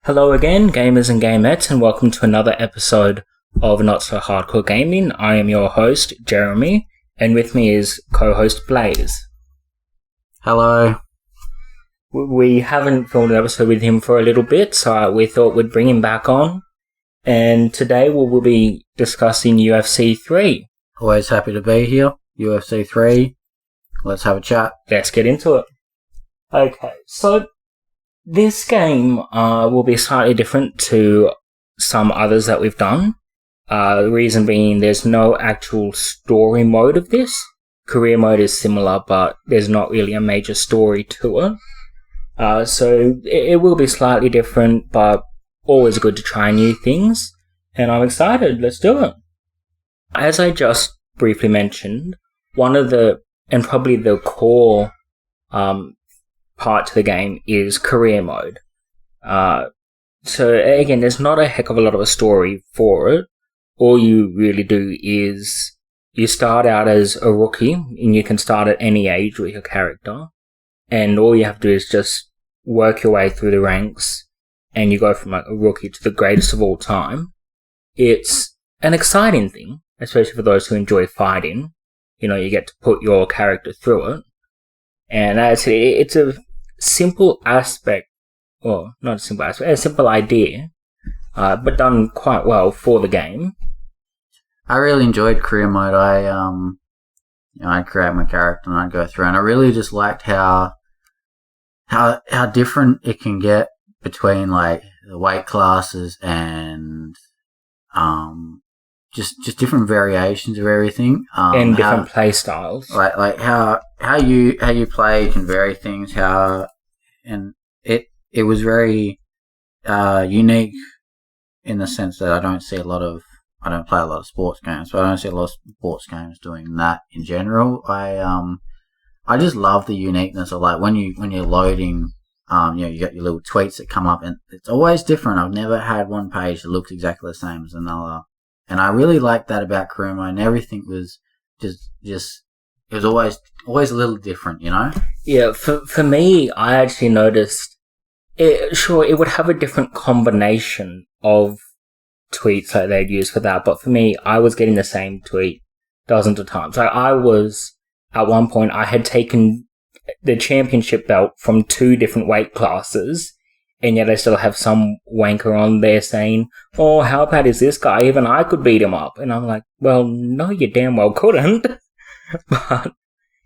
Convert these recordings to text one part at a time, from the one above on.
Hello again, gamers and gamettes, and welcome to another episode of Not So Hardcore Gaming. I am your host, Jeremy, and with me is co-host Blaze. Hello. We haven't filmed an episode with him for a little bit, so we thought we'd bring him back on. And today we'll be discussing UFC 3. Always happy to be here. UFC 3. Let's have a chat. Let's get into it. Okay, so this game will be slightly different to some others that we've done. The reason being there's no actual story mode of this. Career mode is similar, but there's not really a major story to it. So it will be slightly different, but always good to try new things. And I'm excited. Let's do it. As I just briefly mentioned, one of the, and probably the core part to the game is career mode. So again, there's not a heck of a lot of a story for it. All you really do is you start out as a rookie, and you can start at any age with your character, and all you have to do is just work your way through the ranks, and you go from like a rookie to the greatest of all time. It's an exciting thing, especially for those who enjoy fighting. You know, you get to put your character through it, and it's a simple aspect, or not a simple aspect, a simple idea, but done quite well for the game. I really enjoyed career mode. I'd create my character and I'd go through, and I really just liked how different it can get between like the weight classes and just different variations of everything, and different play styles. Like how you play can vary things. And it was very unique in the sense that I don't play a lot of sports games, but I don't see a lot of sports games doing that in general. I just love the uniqueness of like when you're loading. You got your little tweets that come up, and it's always different. I've never had one page that looks exactly the same as another, and I really liked that about career mode. And everything was just it was always a little different, you know. Yeah, for me, I actually noticed it would have a different combination of tweets that they'd use for that, but for me, I was getting the same tweet dozens of times. Like I was at one point, I had taken the championship belt from 2 different weight classes, and yet I still have some wanker on there saying, "Oh, how bad is this guy? Even I could beat him up." And I'm like, well, no, you damn well couldn't. But,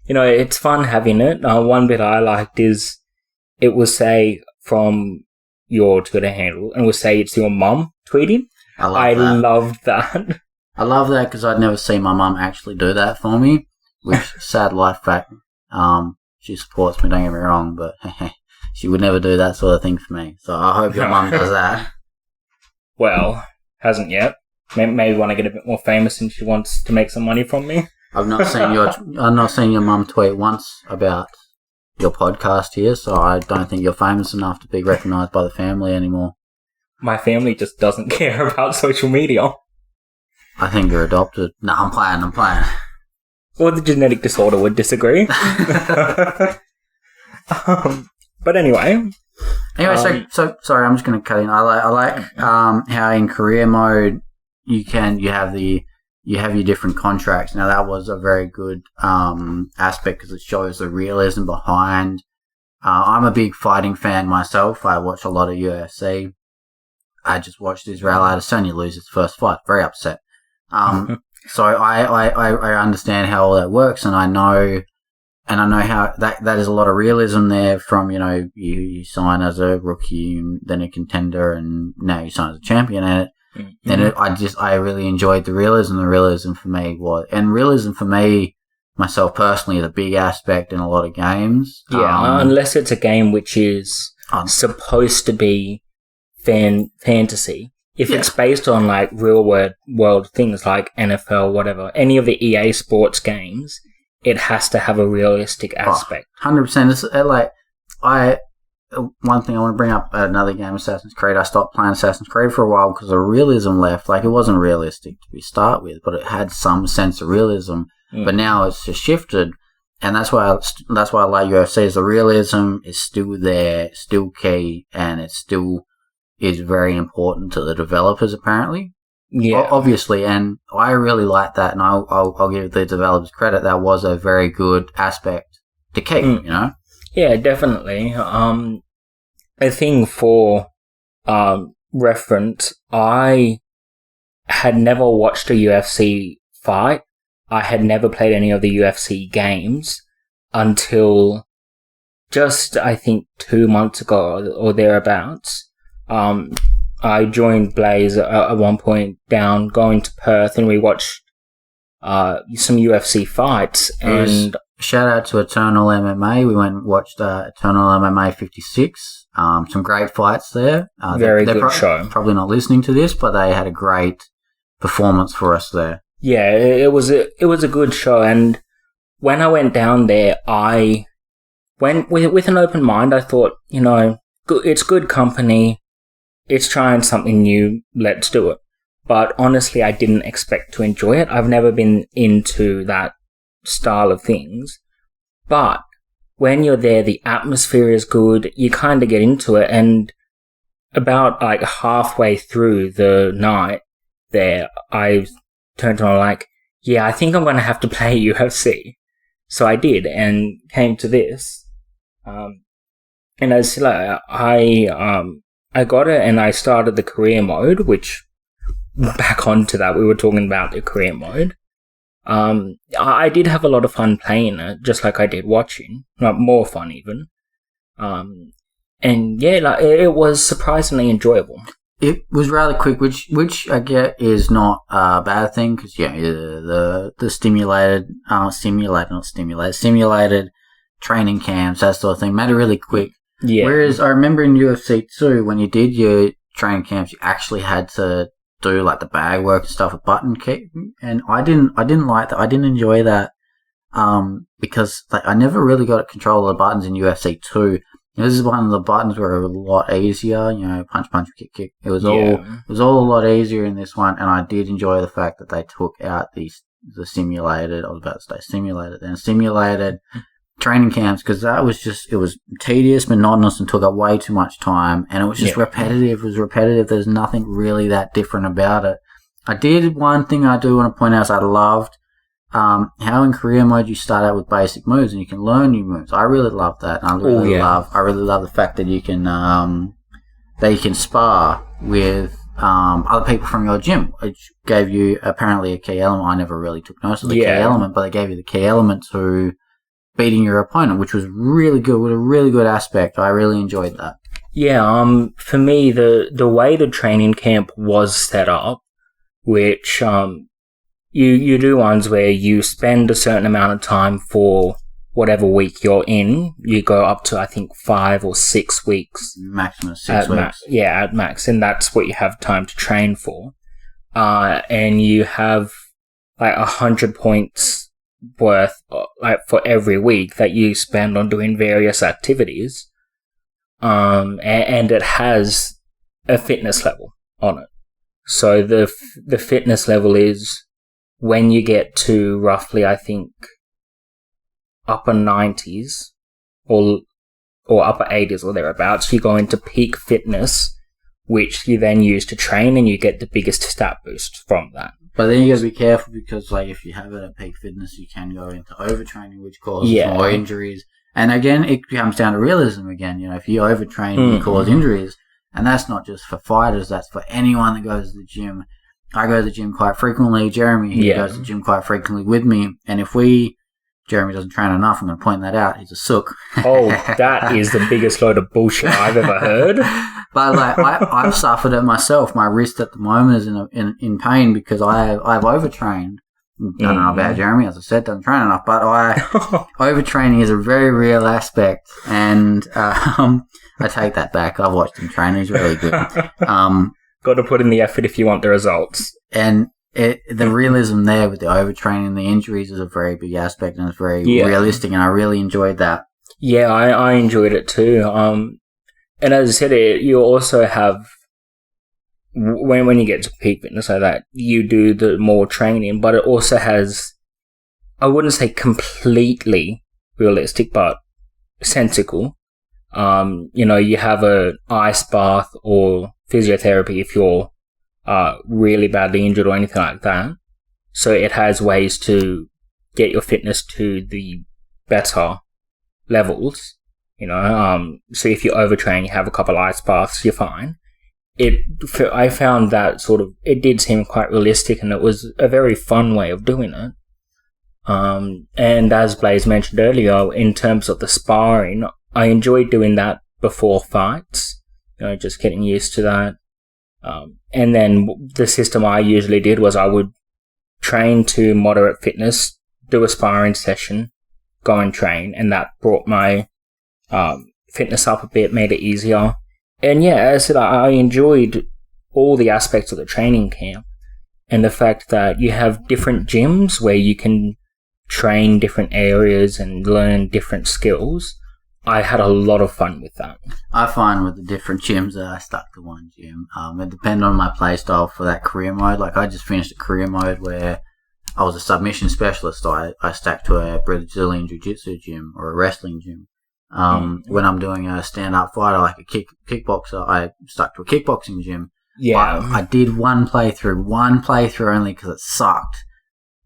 you know, it's fun having it. One bit I liked is it will say from your Twitter handle, and will say it's your mum tweeting. I loved that. I love that because I'd never seen my mum actually do that for me, which, sad life fact. She supports me, don't get me wrong, but she would never do that sort of thing for me. So I hope your mum does that. Well, hasn't yet. Maybe when I get a bit more famous and she wants to make some money from me. I've not seen your mum tweet once about your podcast here, so I don't think you're famous enough to be recognised by the family anymore. My family just doesn't care about social media. I think you're adopted. No, I'm playing. Or the genetic disorder would disagree. But anyway. So sorry, I'm just going to cut in. I like how in career mode you have your different contracts. Now that was a very good aspect because it shows the realism behind. I'm a big fighting fan myself. I watch a lot of UFC. I just watched Israel Adesanya lose his first fight. Very upset. So I understand how all that works, and I know how that is a lot of realism there. From you sign as a rookie, and then a contender, and now you sign as a champion, and I really enjoyed the realism. The realism for me myself personally is a big aspect in a lot of games. Yeah, unless it's a game which is supposed to be fantasy. If it's based on like real world things like NFL, whatever, any of the EA sports games, it has to have a realistic aspect. 100%. It's like one thing I want to bring up, another game, Assassin's Creed. I stopped playing Assassin's Creed for a while because the realism left. Like it wasn't realistic to start with, but it had some sense of realism. But now it's just shifted, and that's why I like UFC. Is the realism is still there, still key, and it's still is very important to the developers, apparently. Yeah. Obviously, and I really like that, and I'll give the developers credit. That was a very good aspect to keep, you know? Yeah, definitely. A thing for reference, I had never watched a UFC fight. I had never played any of the UFC games until just, I think, 2 months ago or thereabouts. I joined Blaze at one point down going to Perth, and we watched some UFC fights. And shout out to Eternal MMA. We went and watched Eternal MMA 56. Some great fights there. Very good show. Probably not listening to this, but they had a great performance for us there. Yeah, it was a good show. And when I went down there, I went with an open mind. I thought, you know, it's good company. It's trying something new. Let's do it. But honestly, I didn't expect to enjoy it. I've never been into that style of things. But when you're there, the atmosphere is good. You kind of get into it. And about like halfway through the night there, I turned on like, yeah, I think I'm going to have to play UFC. So I did and came to this. And as like, I got it and I started the career mode, which back onto that, we were talking about the career mode. I did have a lot of fun playing it, just like I did watching, not more fun even. And yeah, like it was surprisingly enjoyable. It was rather quick, which I get is not a bad thing because the simulated training camps, that sort of thing, made it really quick. Yeah. Whereas I remember in UFC 2, when you did your training camps, you actually had to do like the bag work and stuff, a button kick, and I didn't like that. I didn't enjoy that because like I never really got control of the buttons in UFC 2. This is one of the buttons were a lot easier, you know, punch, punch, kick, kick. It was all a lot easier in this one, and I did enjoy the fact that they took out the simulated. I was about to say simulated training camps, because that was just, it was tedious, monotonous, and took up way too much time, and it was just repetitive. It was repetitive. There's nothing really that different about it. One thing I do want to point out is I loved how in career mode you start out with basic moves and you can learn new moves. I really love that. And I really love the fact that you can spar with other people from your gym, which gave you apparently a key element. I never really took notice of the key element, but they gave you the key element to beating your opponent, which was really good, with a really good aspect. I really enjoyed that. Yeah, for me, the way the training camp was set up, which you do ones where you spend a certain amount of time for whatever week you're in. You go up to, I think, 5 or 6 weeks. Maximum 6 weeks. At max, and that's what you have time to train for. And you have like 100 points worth like for every week that you spend on doing various activities. And it has a fitness level on it. So the fitness level is when you get to roughly, I think, upper 90s or upper 80s or thereabouts, you go into peak fitness, which you then use to train, and you get the biggest stat boost from that. But then you got to be careful, because like if you have it at peak fitness, you can go into overtraining, which causes more injuries. And again, it comes down to realism again. You know, if you overtrain, you cause injuries. And that's not just for fighters, that's for anyone that goes to the gym. I go to the gym quite frequently. Jeremy goes to the gym quite frequently with me. And if Jeremy doesn't train enough, I'm going to point that out. He's a sook. Oh, that is the biggest load of bullshit I've ever heard. But like, I've suffered it myself. My wrist at the moment is in pain because I've overtrained. I don't know about Jeremy, as I said, doesn't train enough. But overtraining is a very real aspect, and I take that back. I've watched him train; he's really good. Got to put in the effort if you want the results. And the realism there with the overtraining, the injuries is a very big aspect, and it's very realistic, and I really enjoyed that. Yeah, I enjoyed it too. And as I said, you also have, when you get to peak fitness like that, you do the more training, but it also has, I wouldn't say completely realistic, but sensical, You have a ice bath or physiotherapy if you're really badly injured or anything like that. So it has ways to get your fitness to the better levels. So if you overtrain, you have a couple ice baths, you're fine. I found that it did seem quite realistic, and it was a very fun way of doing it. And as Blaze mentioned earlier, in terms of the sparring, I enjoyed doing that before fights, just getting used to that. And then the system I usually did was I would train to moderate fitness, do a sparring session, go and train, and that brought my fitness up a bit, made it easier. And yeah, as I said, I enjoyed all the aspects of the training camp, and the fact that you have different gyms where you can train different areas and learn different skills. I had a lot of fun with that. I find with the different gyms that I stuck to one gym. It depended on my play style for that career mode. Like I just finished a career mode where I was a submission specialist. So I stuck to a Brazilian jiu-jitsu gym or a wrestling gym. When I'm doing a stand-up fighter, like a kickboxer, I stuck to a kickboxing gym. Yeah. But I did one playthrough only because it sucked.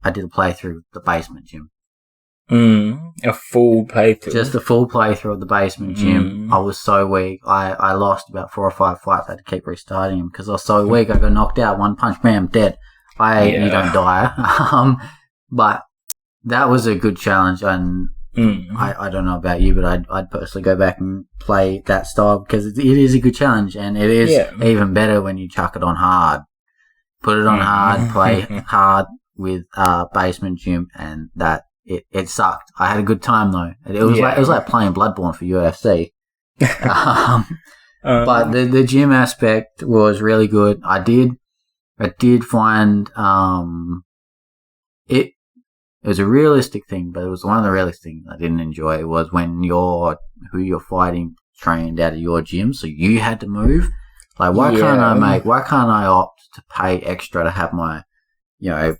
I did a playthrough the basement gym. A full playthrough. Just a full playthrough of the basement gym. I was so weak. I lost about 4 or 5 fights. I had to keep restarting them because I was so weak. I got knocked out. One punch, bam, dead. You don't die. But that was a good challenge, and I don't know about you, but I'd personally go back and play that style because it is a good challenge, and it is even better when you chuck it on hard. Put it on hard, play hard with basement gym, and that it sucked. I had a good time though. It was like playing Bloodborne for UFC. But the gym aspect was really good. I did find it was a realistic thing, but it was one of the realistic things I didn't enjoy was when who you're fighting trained out of your gym, so you had to move. Like why can't I opt to pay extra to have my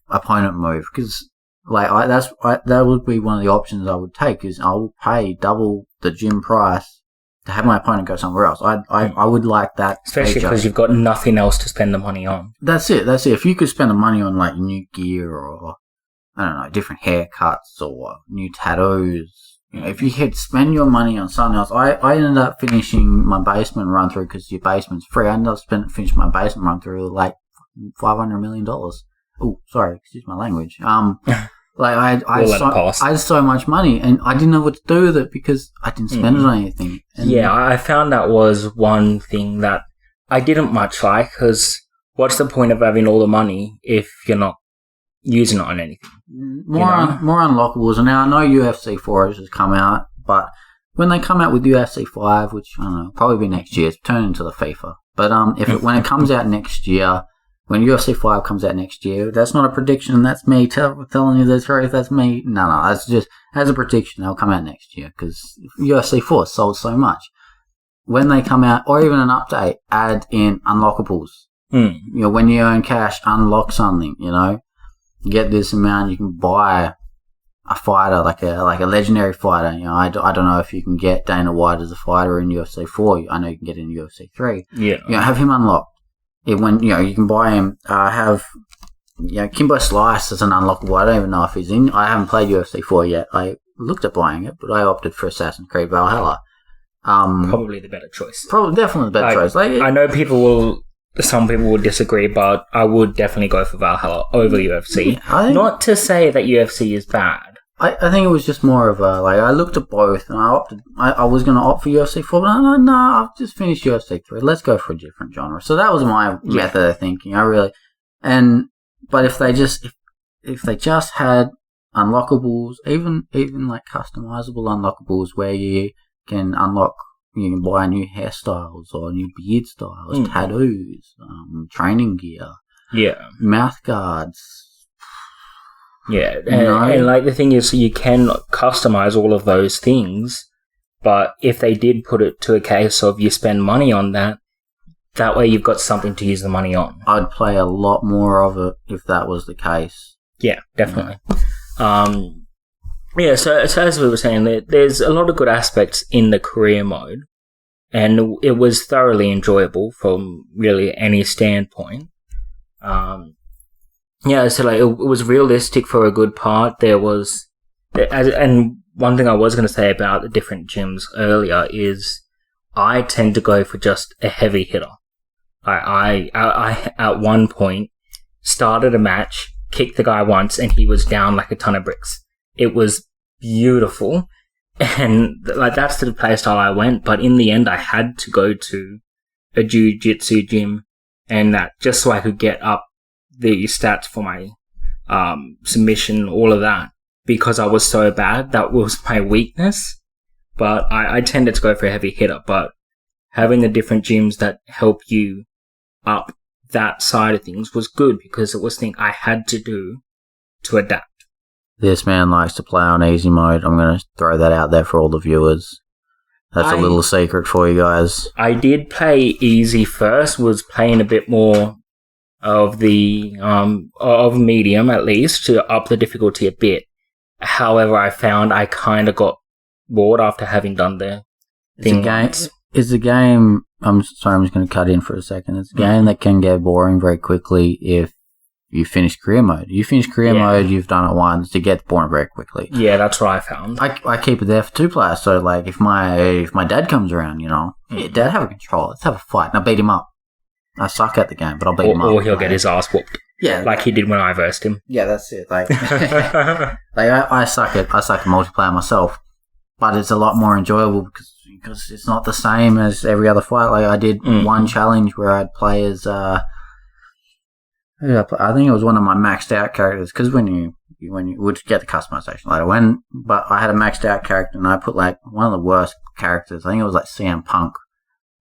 opponent move? Because that would be one of the options I would take, is I would pay double the gym price to have my opponent go somewhere else. I would like that, especially because you've got nothing else to spend the money on. That's it. If you could spend the money on like new gear or I don't know, different haircuts or new tattoos, if you could spend your money on something else. I ended up finishing my basement run through because your basement's free. I ended up finishing my basement run through like $500 million. Oh, sorry, excuse my language. I had so much money, and I didn't know what to do with it because I didn't spend it on anything. And I found that was one thing that I didn't much like, because what's the point of having all the money if you're not using it on anything? More unlockables. And now I know UFC 4 has come out, but when they come out with UFC 5, which I don't know, probably be next year, it's turned into the FIFA. But when it comes out next year, when UFC 5 comes out next year, that's not a prediction. That's me telling you the truth. That's me. No, that's just as a prediction. They'll come out next year because UFC 4 sold so much. When they come out, or even an update, add in unlockables. When you earn cash, unlock something. You get this amount, you can buy a fighter, like a legendary fighter. I don't know if you can get Dana White as a fighter in UFC 4. I know you can get it in UFC 3. Yeah. Have him unlocked. When you can buy him, have Kimbo Slice as an unlockable. I don't even know if he's in. I haven't played UFC 4 yet. I looked at buying it, but I opted for Assassin's Creed Valhalla. Probably the better choice. Definitely the better choice. I know some people will disagree, but I would definitely go for Valhalla over UFC. Not to say that UFC is bad. I think it was just more of I looked at both and I opted. I was going to opt for UFC 4, but no, I've just finished UFC 3. Let's go for a different genre. So that was my method of thinking. But if they just had unlockables, even like customizable unlockables where you can buy new hairstyles or new beard styles, tattoos, training gear, mouth guards. Yeah, and like the thing is, you can customize all of those things, but if they did put it to a case of you spend money on that way you've got something to use the money on. I'd play a lot more of it if that was the case. Yeah, definitely. So as we were saying, there's a lot of good aspects in the career mode, and it was thoroughly enjoyable from really any standpoint. So like it was realistic for a good part. There was, and one thing I was going to say about the different gyms earlier is I tend to go for just a heavy hitter. I at one point started a match, kicked the guy once, and he was down like a ton of bricks. It was beautiful. And like that's the playstyle I went, but in the end I had to go to a jiu-jitsu gym, and that just so I could get up the stats for my submission, all of that, because I was so bad. That was my weakness. But I tended to go for a heavy hitter, but having the different gyms that help you up that side of things was good, because it was the thing I had to do to adapt. This man likes to play on easy mode. I'm going to throw that out there for all the viewers. That's a little secret for you guys. I did play easy first, was playing a bit more of the of medium at least, to up the difficulty a bit. However, I found I kind of got bored after having done the thing. Is the game... I'm sorry, I'm just going to cut in for a second. It's a game that can get boring very quickly if you finish career mode. You finish career mode, you've done it once, to get boring very quickly. Yeah, that's what I found. I keep it there for 2 players. So, like, if my dad comes around, hey, Dad, have a control. Let's have a fight. And I beat him up. I suck at the game, but I'll beat him up. Or he'll get his ass whooped. Yeah. Like he did when I versed him. Yeah, that's it. Like, I suck at multiplayer myself, but it's a lot more enjoyable because it's not the same as every other fight. Like, I did one challenge where I'd play as... I think it was one of my maxed out characters, because when you would get the customization later. But I had a maxed out character, and I put like one of the worst characters. I think it was like CM Punk,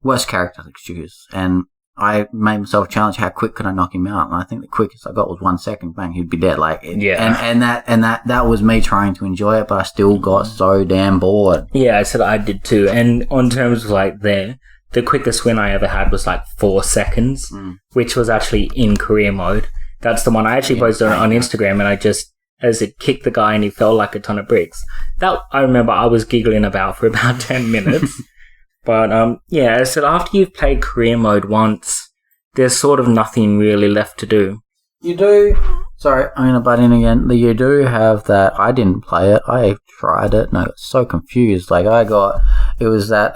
worst character I could choose. And I made myself a challenge: how quick could I knock him out? And I think the quickest I got was 1 second. Bang, he'd be dead. And that was me trying to enjoy it, but I still got so damn bored. Yeah, I said I did too. And on terms of like the quickest win I ever had was like 4 seconds, which was actually in career mode. That's the one I actually posted on Instagram, and I just, as it kicked the guy and he fell like a ton of bricks. That I remember I was giggling about for about 10 minutes. But I said after you've played career mode once, there's sort of nothing really left to do. You do. Sorry, I'm going to butt in again. You do have that. I didn't play it. I tried it, and I got so confused. Like, it was that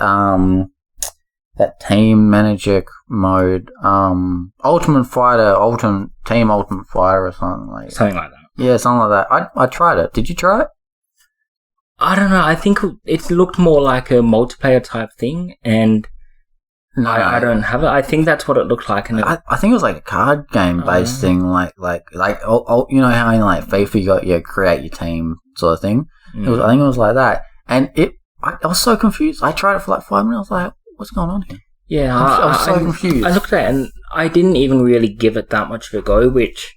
team manager mode, Ultimate Team Ultimate Fighter or something like that. Something like that. Yeah, something like that. I tried it. Did you try it? I don't know. I think it looked more like a multiplayer type thing, and I don't have it. I think that's what it looked like. And I think it was like a card game based thing, like you know how in like FIFA you got your create your team sort of thing. I think it was like that, and I was so confused. I tried it for like 5 minutes. I was like, what's going on here? Yeah, I was so confused. I looked at it and I didn't even really give it that much of a go, which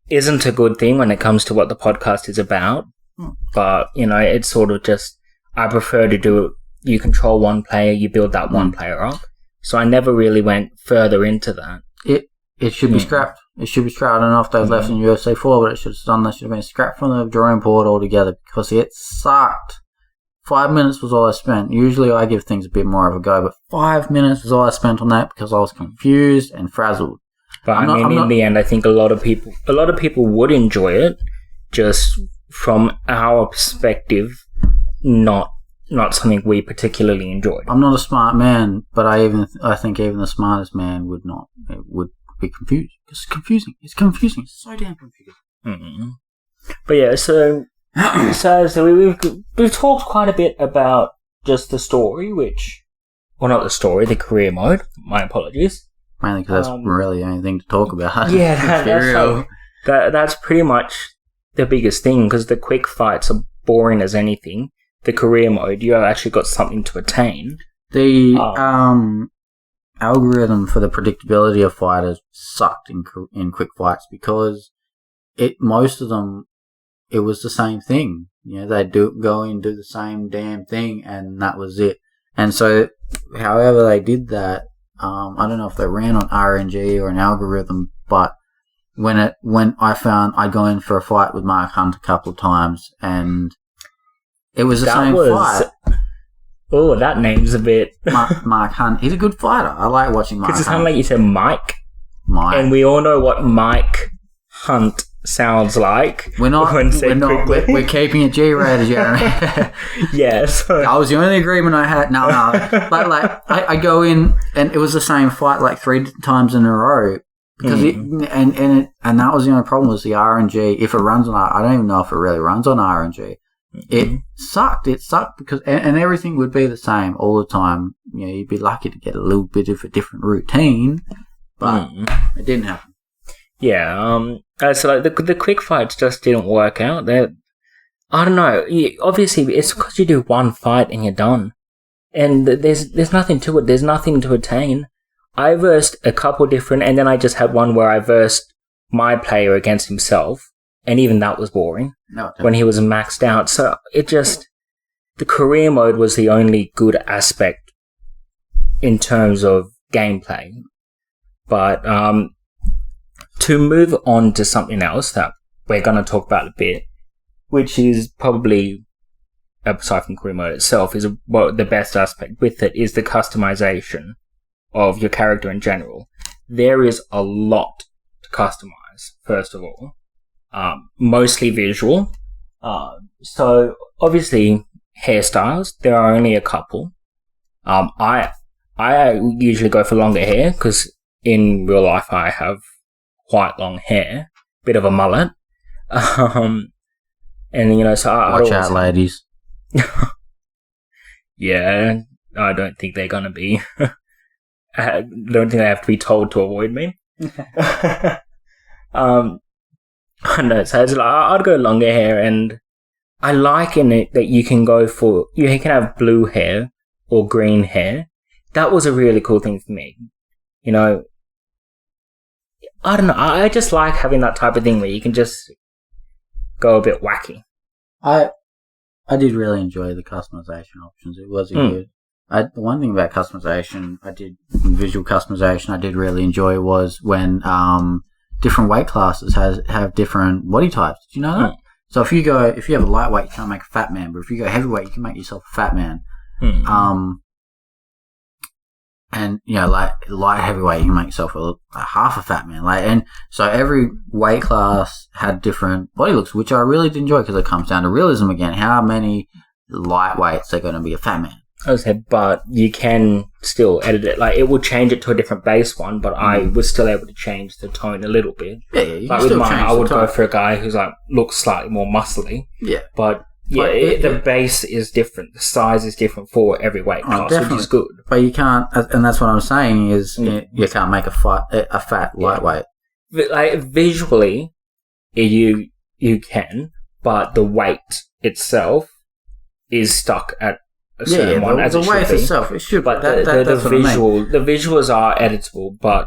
isn't a good thing when it comes to what the podcast is about. But, it's sort of just, I prefer to do it. You control one player, you build that one player up. So I never really went further into that. It should be scrapped. It should be scrapped. I don't know if they've left in UFC 4, but it should have been scrapped from the drawing board altogether, because it sucked. 5 minutes was all I spent. Usually I give things a bit more of a go, but 5 minutes was all I spent on that because I was confused and frazzled. But in the end, I think a lot of people would enjoy it, just from our perspective, not something we particularly enjoyed. I'm not a smart man, but I think even the smartest man would be confused. It's confusing. It's confusing. It's so damn confusing. Mm-hmm. But yeah, so we've talked quite a bit about just the story, the career mode. My apologies. Mainly because that's really the only thing to talk about. Yeah, that's pretty much the biggest thing, because the quick fights are boring as anything. The career mode, you have actually got something to attain. The algorithm for the predictability of fighters sucked in quick fights, because most of them, it was the same thing. They'd go in, do the same damn thing, and that was it. And so, however they did that, I don't know if they ran on RNG or an algorithm, but when I found I'd go in for a fight with Mark Hunt a couple of times, and it was the same fight. Oh, that name's a bit... Mark Hunt. He's a good fighter. I like watching Mark Hunt. Because it sounded like you said Mike. Mike. And we all know what Mike Hunt sounds like. We're keeping it G-rated, Jeremy. Yeah, so... I was the only agreement I had. No. But, like, I go in, and it was the same fight, like, 3 times in a row. Because and that was the only problem was the RNG. If it runs on, I don't even know if it really runs on RNG. It sucked. It sucked because and everything would be the same all the time. You know, you'd be lucky to get a little bit of a different routine, but it didn't happen. Yeah. So like the quick fights just didn't work out. I don't know. Obviously, it's because you do one fight and you're done, and there's nothing to it. There's nothing to attain. I versed a couple different, and then I just had one where I versed my player against himself, and even that was boring when he was maxed out. So the career mode was the only good aspect in terms of gameplay. But to move on to something else that we're going to talk about a bit, which is probably, aside from career mode itself, is the best aspect with it is the customization of your character in general. There is a lot to customize, first of all. Mostly visual. So, obviously, hairstyles, there are only a couple. I usually go for longer hair, because in real life I have quite long hair. Bit of a mullet. And, you know, so Watch out, ladies. Yeah, I don't think they're gonna be... I don't think they have to be told to avoid me. I know, so it's like, I'd go longer hair, and I like in it that you can have blue hair or green hair. That was a really cool thing for me. You know, I don't know, I just like having that type of thing where you can just go a bit wacky. I did really enjoy the customization options. It was good. The one thing about customization, visual customization, I did really enjoy was when different weight classes have different body types. Did you know that? So if you have a lightweight, you can't make a fat man, but if you go heavyweight, you can make yourself a fat man. And you know, like light heavyweight, you can make yourself a half a fat man. Like, and so every weight class had different body looks, which I really did enjoy because it comes down to realism again. How many lightweights are going to be a fat man? I said, but you can still edit it. Like, it will change it to a different base one, but I was still able to change the tone a little bit. Yeah, you like can with mine, I would go for a guy who's like looks slightly more muscly. Yeah, but the base is different. The size is different for every weight class, which is good. But you can't, and that's what I'm saying is you can't make a fat lightweight. Like visually, you can, but the weight itself is stuck at a certain one, as the it weight should be. itself, it should. But the visuals are editable, but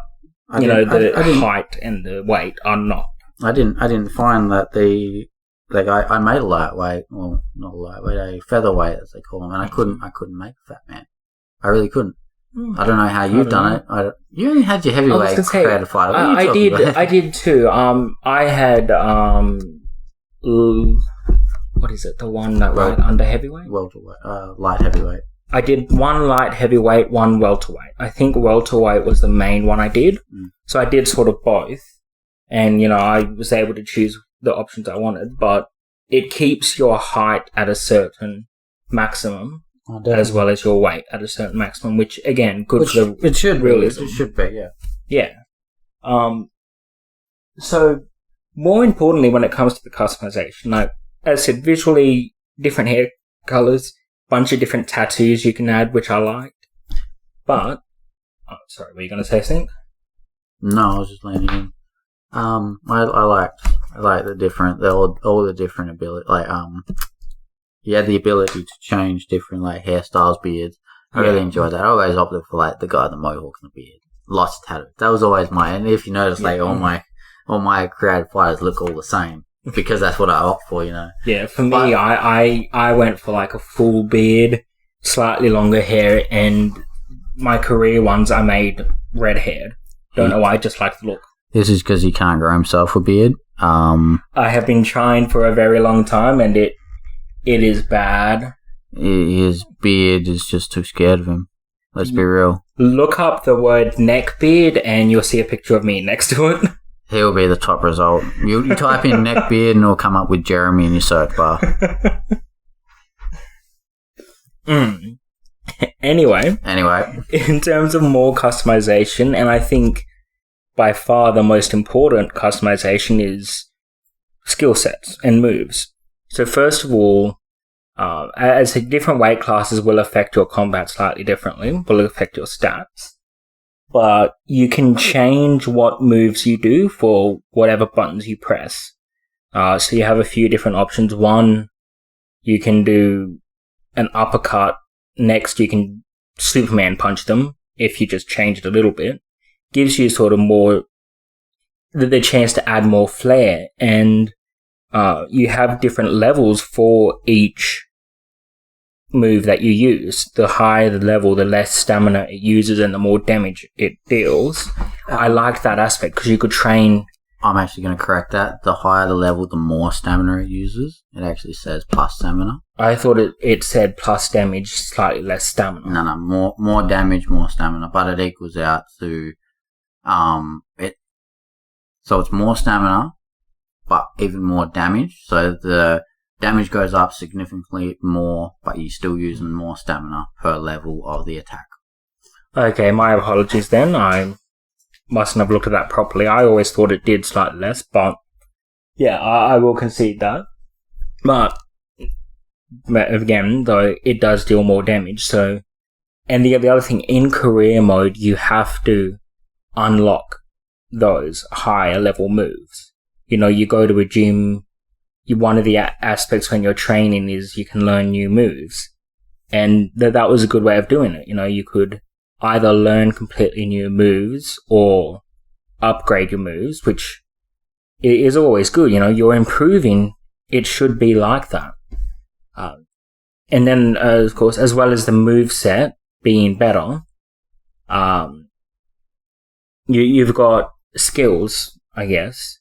the height and the weight are not. I didn't find that I made a lightweight, well, not a lightweight, a featherweight as they call them, and I couldn't make a fat man. I really couldn't. I don't know how you've done it. You only had your heavyweight created fighter. I did too. I had what is it? The one that right under heavyweight? Welterweight, light heavyweight. I did one light heavyweight, one welterweight. I think welterweight was the main one I did. So I did sort of both. And, you know, I was able to choose the options I wanted, but it keeps your height at a certain maximum as well as your weight at a certain maximum, which, again, good for the it should realism. It should be, yeah. Yeah. So, more importantly, when it comes to the customization, like, as I said, visually, different hair colours, bunch of different tattoos you can add, which I liked. But, sorry, were you going to say something? No, I was just leaning in. I like the different, all the different ability, like, you had the ability to change different, like, hairstyles, beards. I really enjoyed that. I always opted for, like, the guy with the mohawk and the beard. Lots of tattoos. That was always and if you notice, like, all my creative fighters look all the same. Because that's what I opt for, you know. Yeah, for me, I went for like a full beard, slightly longer hair, and my career ones I made red haired. Don't know why, I just like the look. This is because he can't grow himself a beard. I have been trying for a very long time, and it is bad. his beard is just too scared of him. Let's be real. Look up the word neckbeard and you'll see a picture of me next to it. He'll be the top result. You type in neckbeard and it'll come up with Jeremy in your search bar. Anyway, in terms of more customization, and I think by far the most important customization is skill sets and moves. So first of all, as different weight classes will affect your combat slightly differently, will affect your stats, but you can change what moves you do for whatever buttons you press. So you have a few different options. One, you can do an uppercut. Next, you can Superman punch them if you just change it a little bit. Gives you sort of more the chance to add more flair, and you have different levels for each move that you use. The higher the level, the less stamina it uses and the more damage it deals. I like that aspect because you could train. I'm actually going to correct that. The higher the level, the more stamina it uses. It actually says plus stamina. I thought it said plus damage, slightly less stamina. No, more damage, more stamina, but it equals out to it. So it's more stamina, but even more damage. So the damage goes up significantly more, but you're still using more stamina per level of the attack. Okay, my apologies then. I mustn't have looked at that properly. I always thought it did slightly less, but yeah, I will concede that. But again, though, it does deal more damage. So, and the other thing, in career mode, you have to unlock those higher level moves. You know, you go to a gym, one of the aspects when you're training is you can learn new moves. And that was a good way of doing it. You know, you could either learn completely new moves or upgrade your moves, which is always good. You know, you're improving. It should be like that. And then, of course, as well as the move set being better, you've got skills, I guess.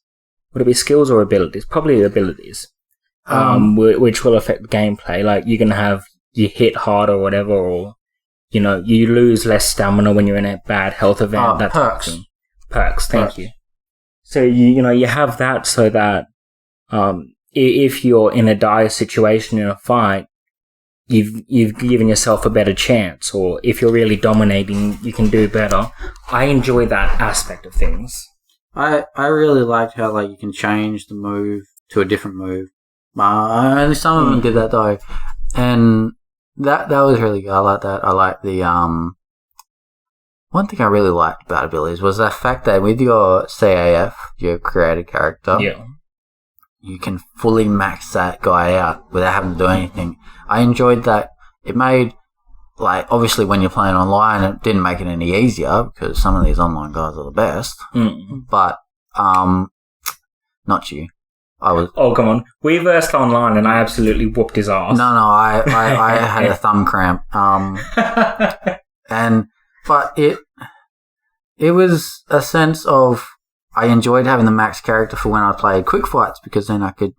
Would it be skills or abilities? Probably abilities, which will affect the gameplay. Like, you can have you hit hard or whatever, or, you know, you lose less stamina when you're in a bad health event. That perks. Type of thing. Perks, thank you. So, you know, you have that so that if you're in a dire situation in a fight, you've given yourself a better chance, or if you're really dominating, you can do better. I enjoy that aspect of things. I really liked how, like, you can change the move to a different move. Only some of them did that though, and that was really good. I like that. I like the one thing I really liked about abilities was the fact that with your CAF, your created character, you can fully max that guy out without having to do anything. I enjoyed that. It made, like, obviously when you're playing online, it didn't make it any easier because some of these online guys are the best. But, not you. Oh, come on. We versed online and I absolutely whooped his ass. No, I had a thumb cramp. But it was a sense of, I enjoyed having the max character for when I played quick fights, because then I could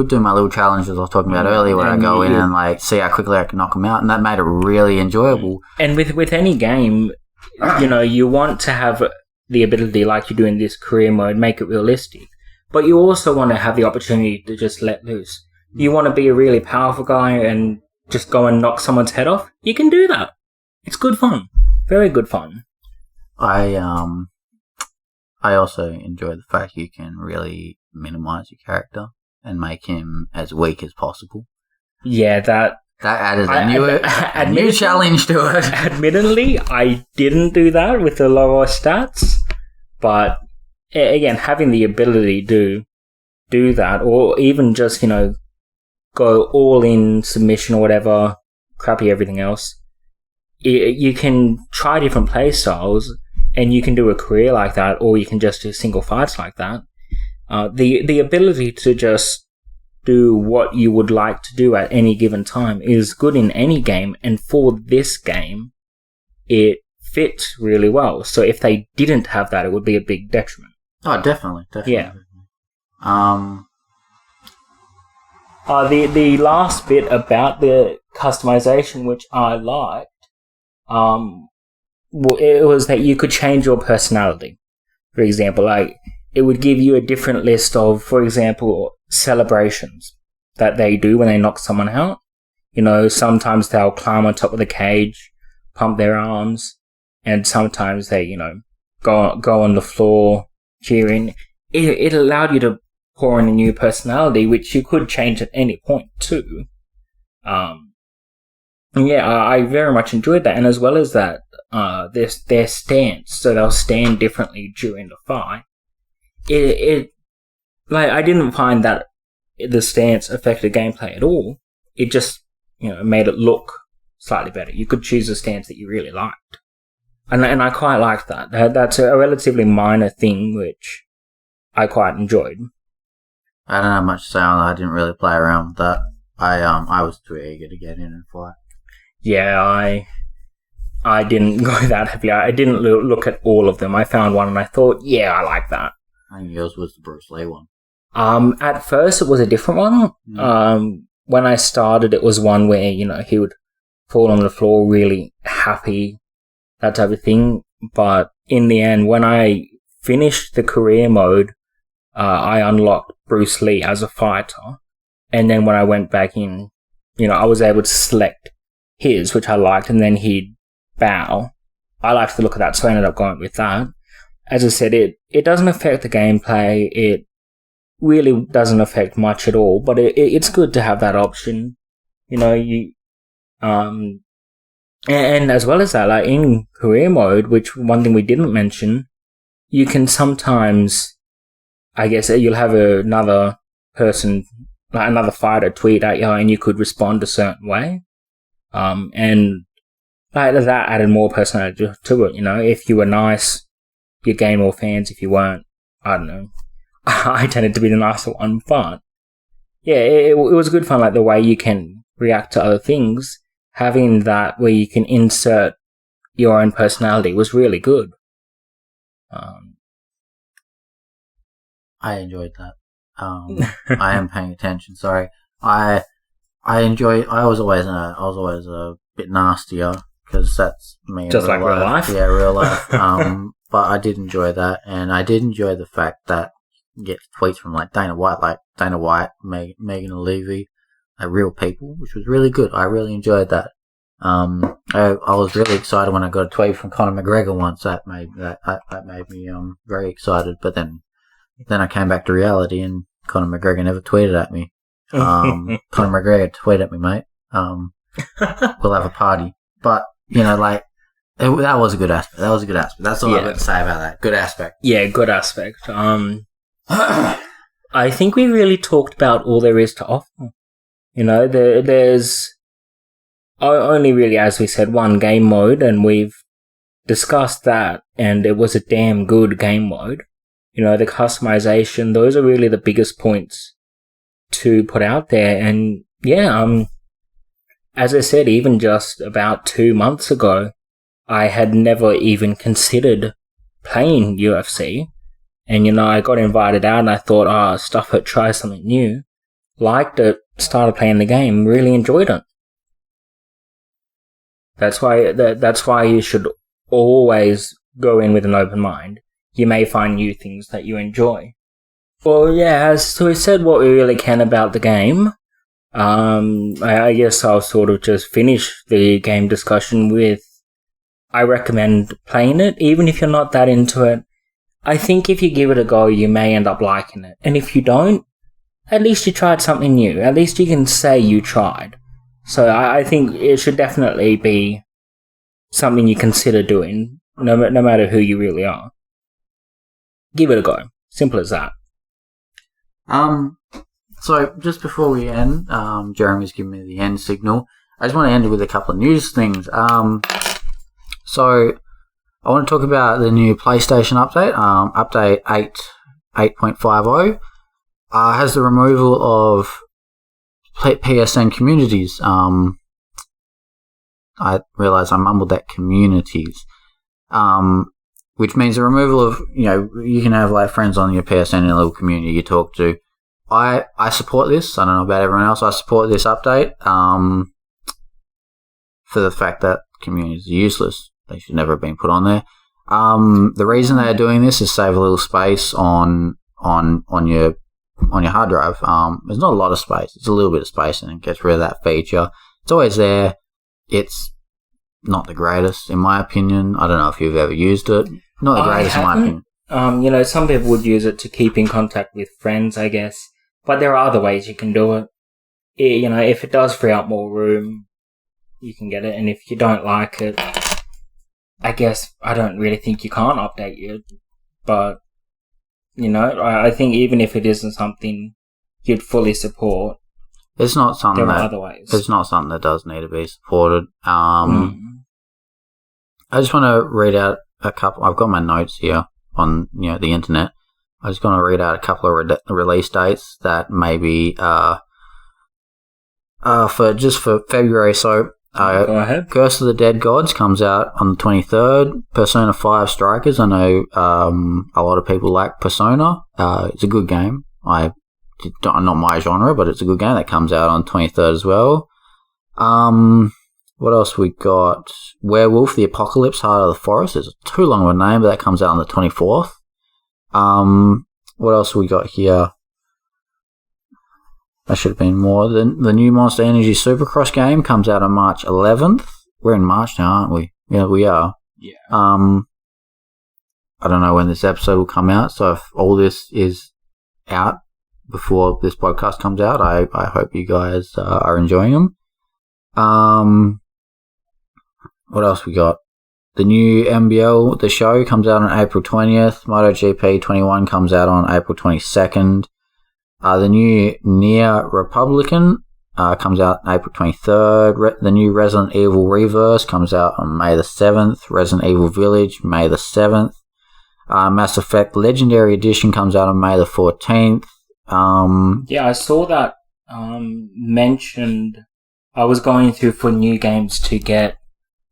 do my little challenges I was talking about earlier, where I go in and, like, see how quickly I can knock them out, and that made it really enjoyable. And with any game, you know, you want to have the ability, like you do in this career mode, make it realistic. But you also want to have the opportunity to just let loose. You want to be a really powerful guy and just go and knock someone's head off? You can do that. It's good fun. Very good fun. I also enjoy the fact you can really minimize your character and make him as weak as possible. Yeah, that added a new challenge to it. Admittedly, I didn't do that with the lower stats, but again, having the ability to do that, or even just, you know, go all in submission or whatever, crappy everything else, you can try different play styles. And you can do a career like that, or you can just do single fights like that. The ability to just do what you would like to do at any given time is good in any game, and for this game, it fits really well. So if they didn't have that, it would be a big detriment. Oh, definitely. Yeah. The last bit about the customization, which I liked, it was that you could change your personality. For example, like it would give you a different list of, for example, celebrations that they do when they knock someone out. You know, sometimes they'll climb on top of the cage, pump their arms, and sometimes they, you know, go on the floor cheering. It allowed you to pour in a new personality, which you could change at any point too. Yeah, I very much enjoyed that, and as well as that, their stance, so they'll stand differently during the fight. Like, I didn't find that the stance affected gameplay at all. It just, you know, made it look slightly better. You could choose a stance that you really liked. And I quite liked that. That's a relatively minor thing, which I quite enjoyed. I don't have much to say on that. I didn't really play around with that. I was too eager to get in and fight. Yeah, I didn't go that heavily. I didn't look at all of them. I found one and I thought, yeah, I like that. I think yours was the Bruce Lee one. At first it was a different one. When I started, it was one where, you know, he would fall on the floor really happy, that type of thing. But in the end, when I finished the career mode, I unlocked Bruce Lee as a fighter. And then when I went back in, you know, I was able to select his, which I liked, and then he'd bow. I liked the look of that, so I ended up going with that. As I said, it doesn't affect the gameplay. It really doesn't affect much at all, but it's good to have that option. You know, and as well as that, like in career mode, which one thing we didn't mention, you can sometimes, I guess, you'll have another person, like another fighter, tweet at you, and you could respond a certain way. And like that added more personality to it. You know, if you were nice, you gain more fans. If you weren't, I don't know. I tended to be the nicer one, but yeah, it was good fun. Like the way you can react to other things, having that where you can insert your own personality was really good. I enjoyed that. I am paying attention. Sorry, I was always a bit nastier because that's me. Just like real life. Yeah, real life. But I did enjoy that, and I did enjoy the fact that you get tweets from like Dana White, Megan Levy, like real people, which was really good. I really enjoyed that. I was really excited when I got a tweet from Conor McGregor once. That made me very excited. But then I came back to reality, and Conor McGregor never tweeted at me. Conor McGregor, tweet at me, mate. We'll have a party. But you know, like that was a good aspect. That's all I've got to say about that. Good aspect. Yeah, good aspect. I think we really talked about all there is to offer. You know, there's only really, as we said, one game mode, and we've discussed that, and it was a damn good game mode. You know, the customization, those are really the biggest points to put out there. And yeah, as I said, even just about 2 months ago, I had never even considered playing UFC. And, you know, I got invited out and I thought, stuff it, try something new. Liked it, started playing the game, really enjoyed it. That's why you should always go in with an open mind. You may find new things that you enjoy. Well, yeah, as we said what we really can about the game, I guess I'll sort of just finish the game discussion with, I recommend playing it, even if you're not that into it. I think if you give it a go, you may end up liking it. And if you don't, at least you tried something new. At least you can say you tried. So I think it should definitely be something you consider doing, no matter who you really are. Give it a go. Simple as that. So just before we end, Jeremy's giving me the end signal. I just want to end it with a couple of news things. So I want to talk about the new PlayStation update, update 8.50, has the removal of PSN communities. I realise I mumbled that, communities. Which means the removal of, you know, you can have like friends on your PSN in a little community you talk to, I support this. I don't know about everyone else. I support this update for the fact that communities are useless. They should never have been put on there. The reason they are doing this is save a little space on your hard drive. There's not a lot of space. It's a little bit of space, and it gets rid of that feature. It's always there. It's not the greatest, in my opinion. I don't know if you've ever used it. Not the greatest, in my opinion. Some people would use it to keep in contact with friends, I guess. But there are other ways you can do it. If it does free up more room, you can get it. And if you don't like it, I guess I don't really think you can't update it. But, I think even if it isn't something you'd fully support, it's not something there are other ways. It's not something that does need to be supported. I just want to read out a couple. I've got my notes here on the internet. I just want to read out a couple of release dates that maybe for February. So go ahead. Curse of the Dead Gods comes out on the 23rd. Persona 5 Strikers. I know a lot of people like Persona. It's a good game. Not my genre, but it's a good game. That comes out on 23rd as well. What else we got? Werewolf: The Apocalypse, Heart of the Forest. It's too long of a name, but that comes out on the 24th. What else we got here? That should have been more. The new Monster Energy Supercross game comes out on March 11th. We're in March now, aren't we? Yeah, we are. Yeah. I don't know when this episode will come out, so if all this is out before this podcast comes out, I hope you guys are enjoying them. What else we got? The new MBL, the show, comes out on April 20th. MotoGP 21 comes out on April 22nd. The new Nier Republican comes out on April 23rd. The new Resident Evil Reverse comes out on May the 7th. Resident Evil Village, May the 7th. Mass Effect Legendary Edition comes out on May the 14th. I saw that mentioned. I was going through for new games to get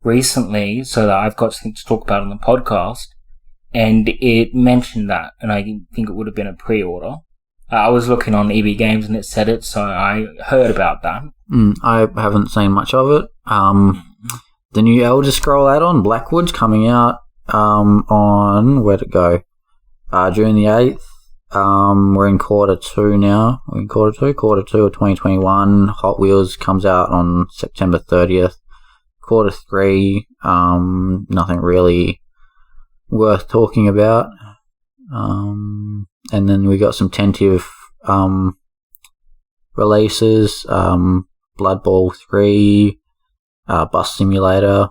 recently so that I've got something to talk about on the podcast, and it mentioned that, and I think it would have been a pre-order. I was looking on EB Games and it said it, so I heard about that. I haven't seen much of it. The new Elder Scroll add-on, Blackwood's coming out on, where'd it go? June the 8th. We're in quarter 2 now. We're in quarter 2 of 2021. Hot Wheels comes out on September 30th. Quarter 3, nothing really worth talking about. And then we got some tentative releases. Blood Bowl 3, Bus Simulator.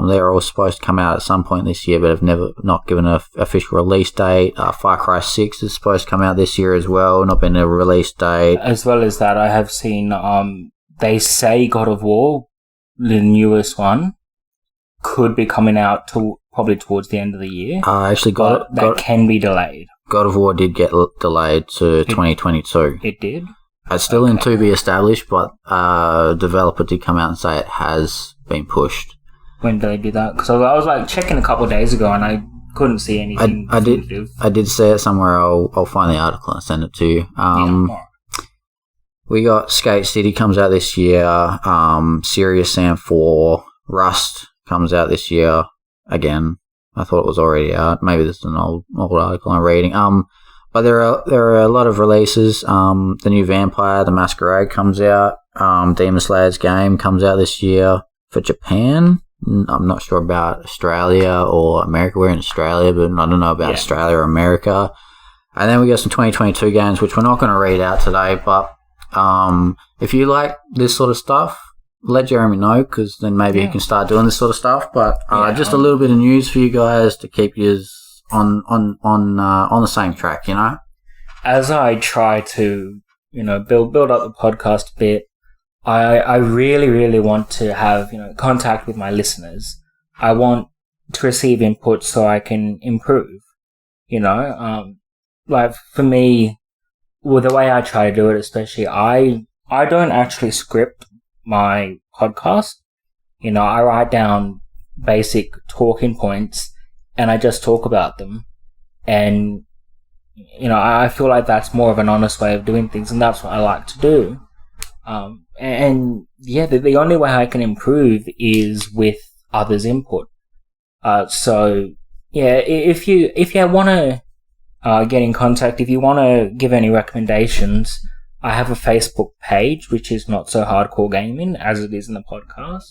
They're all supposed to come out at some point this year, but have not given an official release date. Far Cry 6 is supposed to come out this year as well, not been a release date. As well as that, I have seen, they say God of War, the newest one, could be coming out probably towards the end of the year. Actually, that can be delayed. God of War did get delayed to 2022. It did? It's still in to be established, but developer did come out and say it has been pushed. When did they do that? Because I was checking a couple of days ago and I couldn't see anything. I did see it somewhere. I'll find the article and send it to you. We got Skate City comes out this year. Serious Sam 4. Rust comes out this year. Again, I thought it was already out. Maybe this is an old article I'm reading. But there are a lot of releases. The new Vampire the Masquerade comes out. Demon Slayer's game comes out this year for Japan. I'm not sure about Australia or America. We're in Australia, but I don't know about Australia or America. And then we got some 2022 games, which we're not going to read out today. But if you like this sort of stuff, let Jeremy know, because then maybe he can start doing this sort of stuff. But just a little bit of news for you guys to keep you on the same track, As I try to, build up the podcast a bit, I really, really want to have, contact with my listeners. I want to receive input so I can improve, for me, well, the way I try to do it, especially, I don't actually script my podcast. I write down basic talking points and I just talk about them. And, I feel like that's more of an honest way of doing things, and that's what I like to do. The only way I can improve is with others' input. If you want to get in contact, if you want to give any recommendations, I have a Facebook page, which is Not So Hardcore Gaming, as it is in the podcast.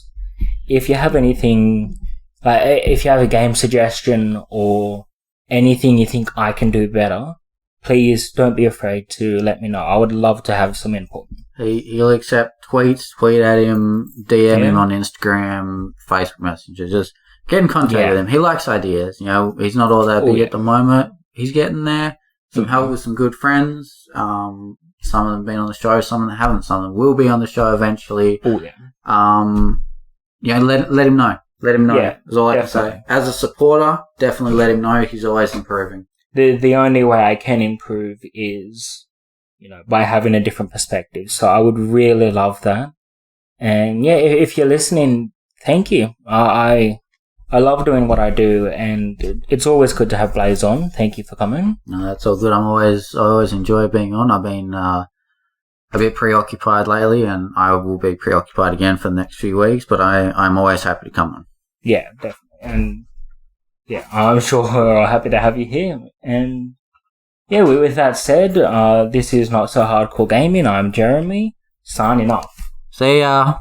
If you have anything, if you have a game suggestion or anything you think I can do better, please don't be afraid to let me know. I would love to have some input. He'll accept tweets, tweet at him, DM him on Instagram, Facebook Messenger. Just get in contact with him. He likes ideas. He's not all that big at the moment. He's getting there. Some help with some good friends. Some of them have been on the show, some of them haven't. Some of them will be on the show eventually. Oh, yeah. Let him know. Let him know. Yeah, that's all I can say. As a supporter, definitely let him know. He's always improving. The only way I can improve is, by having a different perspective. So I would really love that. And if you're listening, thank you. I love doing what I do, and it's always good to have Blaze on. Thank you for coming. No, that's all good. I always enjoy being on. I've been a bit preoccupied lately, and I will be preoccupied again for the next few weeks, but I'm always happy to come on. Yeah, definitely. And I'm sure we're happy to have you here. And with that said, this is Not So Hardcore Gaming. I'm Jeremy, signing off. See ya.